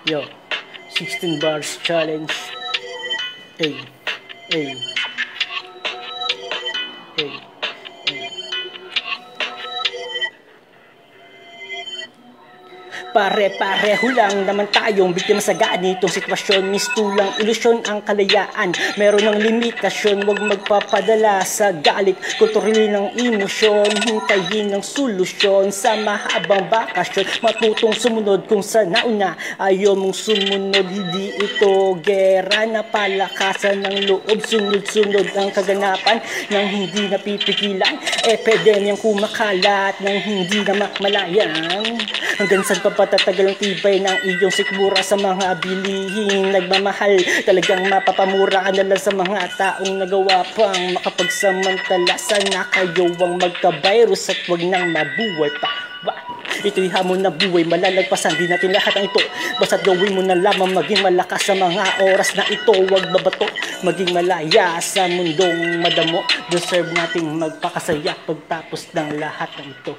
Yo, 16 bars challenge. Hey, hey, hey, hey. Pare-pareho lang naman tayong biktima sa ganitong sitwasyon. Mistulang ilusyon ang kalayaan, meron ng limitasyon. Huwag magpapadala sa galit, kontrolin ng emosyon. Hintayin ng solusyon sa mahabang bakasyon. Matutong sumunod kung sa nauna ayaw mong sumunod. Hindi ito gera na palakasan ng loob. Sunod-sunod ang kaganapan ng hindi napipigilan. Epidemyang kumakalat ng hindi na makmalayan. Hanggang saan pa patatagal ang tibay ng iyong sikmura sa mga bilihin. Nagmamahal, talagang mapapamura ka na lang sa mga taong nagawa pang makapagsamantala. Sana kayo ang magka-virus at wag nang mabuhay pa. Ito'y hamon na buhay, malalagpasan din natin lahat ng ito. Basta't gawin mo na lamang maging malakas sa mga oras na ito. Huwag babato, maging malaya sa mundong madamo. Deserve nating magpakasaya pagtapos ng lahat ng ito.